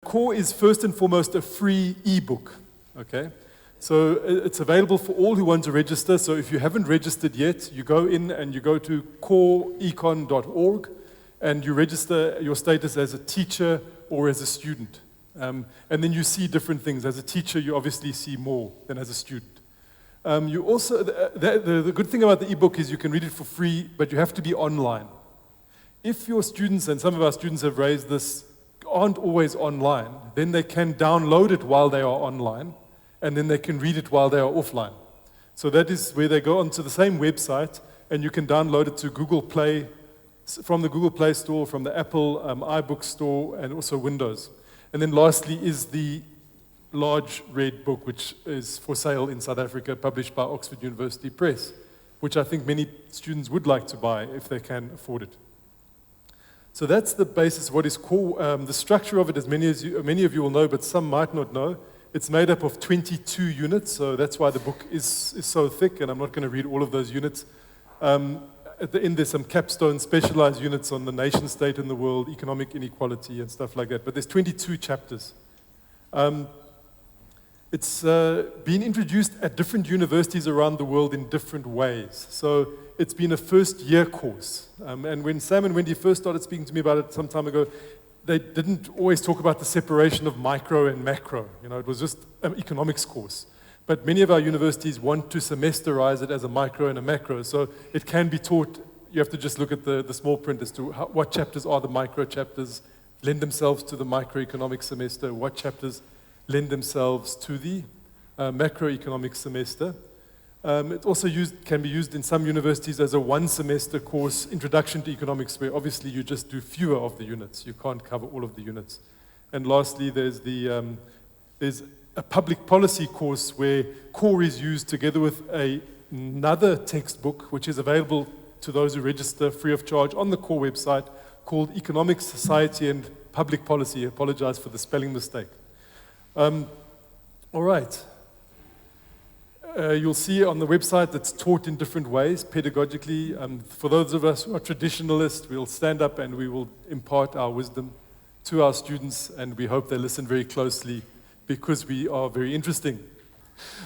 Core is first and foremost a free ebook, okay? So it's available for all who want to register. So if you haven't registered yet, you go in and you go to coreecon.org and you register your status as a teacher or as a student. And then you see different things. As a teacher, you obviously see more than as a student. You also, the good thing about the ebook is you can read it for free, but you have to be online. If your students, and some of our students have raised this, aren't always online, then they can download it while they are online, and then they can read it while they are offline. So that is where they go onto the same website, and you can download it to Google Play, from the Google Play Store, from the Apple iBook Store, and also Windows. And then lastly is the large red book, which is for sale in South Africa, published by Oxford University Press, which I think many students would like to buy if they can afford it. So that's the basis of what is Core. The structure of it, as many of you will know, but some might not know, it's made up of 22 units, so that's why the book is so thick, and I'm not going to read all of those units. At the end, there's some capstone specialized units on the nation state in the world, economic inequality, and stuff like that. But there's 22 chapters. It's been introduced at different universities around the world in different ways. So it's been a first-year course. And when Sam and Wendy first started speaking to me about it some time ago, they didn't always talk about the separation of micro and macro. You know, it was just an economics course. But many of our universities want to semesterize it as a micro and a macro. So it can be taught, you have to just look at the small print as to what chapters are the micro chapters, lend themselves to the microeconomic semester, what chapters lend themselves to the macroeconomic semester. It also can be used in some universities as a one-semester course, Introduction to Economics, where obviously you just do fewer of the units. You can't cover all of the units. And lastly, there's a public policy course where Core is used together with another textbook, which is available to those who register free of charge on the Core website, called Economics, Society, and Public Policy. I apologize for the spelling mistake. All right. You'll see on the website that's taught in different ways, pedagogically. For those of us who are traditionalists, we'll stand up and we will impart our wisdom to our students, and we hope they listen very closely because we are very interesting.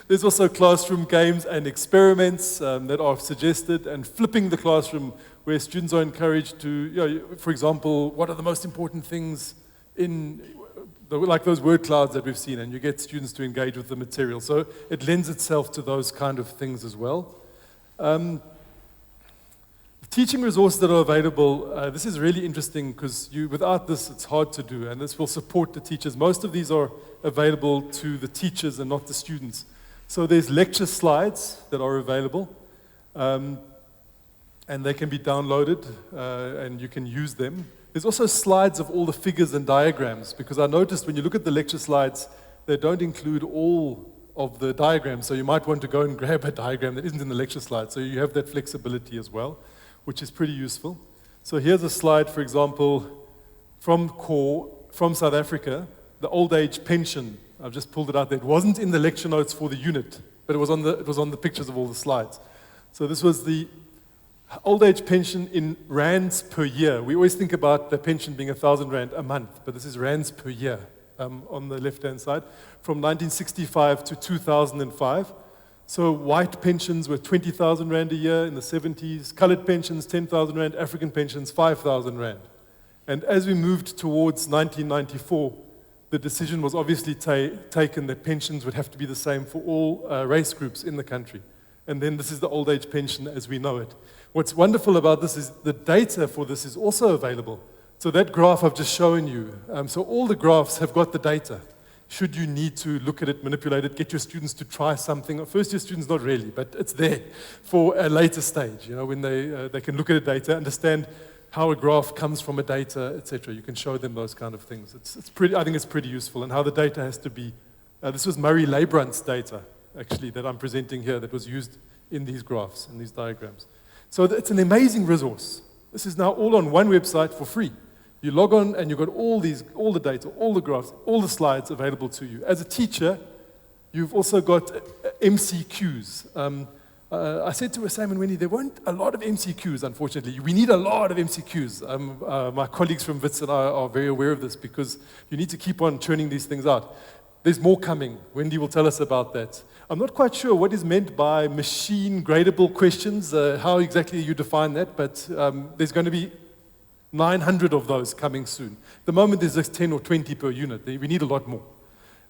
There's also classroom games and experiments that are suggested, and flipping the classroom, where students are encouraged to, for example, what are the most important things like those word clouds that we've seen, and you get students to engage with the material. So it lends itself to those kind of things as well. Teaching resources that are available, this is really interesting because without this, it's hard to do, and this will support the teachers. Most of these are available to the teachers and not the students. So there's lecture slides that are available, and they can be downloaded, and you can use them. There's also slides of all the figures and diagrams, because I noticed when you look at the lecture slides, they don't include all of the diagrams, so you might want to go and grab a diagram that isn't in the lecture slide, so you have that flexibility as well, which is pretty useful. So here's a slide, for example, from Core, from South Africa, the old age pension. I've just pulled it out there. It wasn't in the lecture notes for the unit, but it was on the pictures of all the slides. So this was the old age pension in rands per year. We always think about the pension being 1,000 rand a month, but this is rands per year on the left-hand side, from 1965 to 2005. So white pensions were 20,000 rand a year in the 70s, colored pensions 10,000 rand, African pensions 5,000 rand. And as we moved towards 1994, the decision was obviously taken that pensions would have to be the same for all race groups in the country. And then this is the old age pension as we know it. What's wonderful about this is the data for this is also available. So that graph I've just shown you, so all the graphs have got the data. Should you need to look at it, manipulate it, get your students to try something. First-year students, not really, but it's there for a later stage, when they can look at the data, understand how a graph comes from a data, etc. You can show them those kind of things. I think it's pretty useful, and how the data has to be. This was Murray Leibrandt's data, actually, that I'm presenting here, that was used in these graphs, in these diagrams. So it's an amazing resource. This is now all on one website for free. You log on and you've got all the data, all the graphs, all the slides available to you. As a teacher, you've also got MCQs. I said to Sam and Wendy, there weren't a lot of MCQs, unfortunately. We need a lot of MCQs. My colleagues from WITS and I are very aware of this because you need to keep on churning these things out. There's more coming. Wendy will tell us about that. I'm not quite sure what is meant by machine gradable questions, how exactly you define that, but there's going to be 900 of those coming soon. At the moment, there's just 10 or 20 per unit. We need a lot more.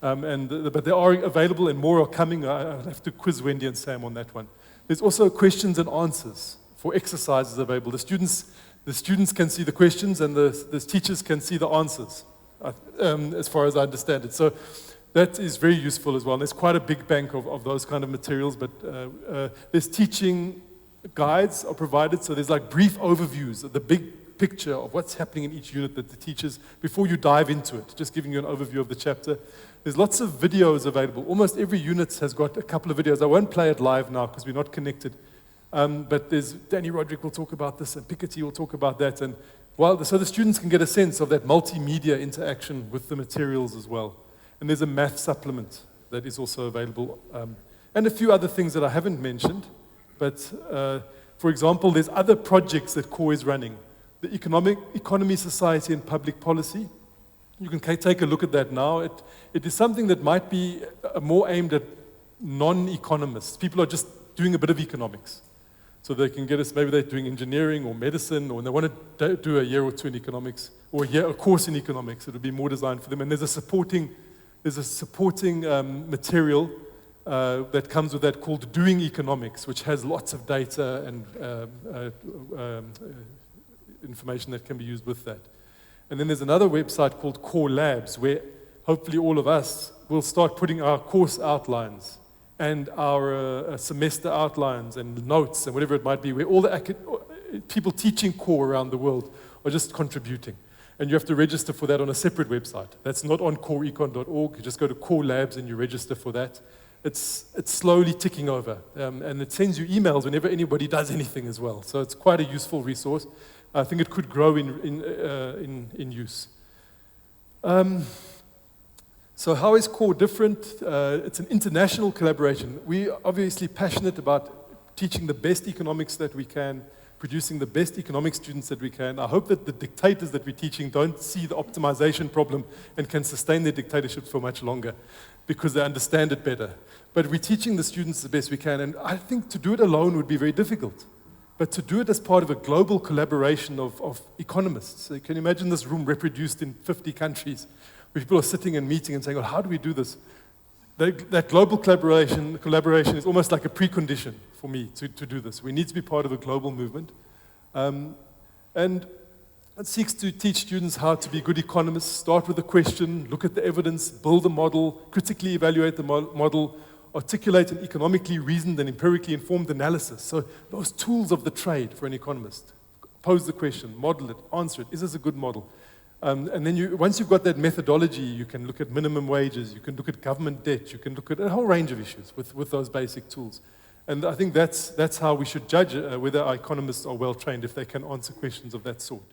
But they are available and more are coming. I'll have to quiz Wendy and Sam on that one. There's also questions and answers for exercises available. The students can see the questions and the teachers can see the answers, as far as I understand it. So that is very useful as well. There's quite a big bank of those kind of materials, but there's teaching guides are provided. So there's like brief overviews of the big picture of what's happening in each unit that the teachers, before you dive into it, just giving you an overview of the chapter. There's lots of videos available. Almost every unit has got a couple of videos. I won't play it live now because we're not connected. But there's Danny Roderick will talk about this, and Piketty will talk about that. And so the students can get a sense of that multimedia interaction with the materials as well. And there's a math supplement that is also available. And a few other things that I haven't mentioned. But for example, there's other projects that CORE is running. The Economy, Society, and Public Policy. You can take a look at that now. It is something that might be more aimed at non-economists. People are just doing a bit of economics. So they can get us, maybe they're doing engineering or medicine, or they want to do a year or two in economics, or a course in economics. It would be more designed for them. And there's a supporting material that comes with that called Doing Economics, which has lots of data and information that can be used with that. And then there's another website called Core Labs, where hopefully all of us will start putting our course outlines and our semester outlines and notes and whatever it might be, where all the people teaching core around the world are just contributing. And you have to register for that on a separate website. That's not on coreecon.org. You just go to Core Labs and you register for that. It's slowly ticking over, and it sends you emails whenever anybody does anything as well. So it's quite a useful resource. I think it could grow in use. So how is CORE different? It's an international collaboration. We are obviously passionate about teaching the best economics that we can, producing the best economic students that we can. I hope that the dictators that we're teaching don't see the optimization problem and can sustain their dictatorships for much longer because they understand it better. But we're teaching the students the best we can, and I think to do it alone would be very difficult. But to do it as part of a global collaboration of economists. So you can imagine this room reproduced in 50 countries, where people are sitting and meeting and saying, well, how do we do this? That global collaboration is almost like a precondition for me to do this. We need to be part of a global movement. And it seeks to teach students how to be good economists, start with a question, look at the evidence, build a model, critically evaluate the model, articulate an economically reasoned and empirically informed analysis. So those tools of the trade for an economist. Pose the question, model it, answer it. Is this a good model? And then once you've got that methodology, you can look at minimum wages, you can look at government debt, you can look at a whole range of issues with those basic tools. And I think that's how we should judge whether our economists are well trained, if they can answer questions of that sort.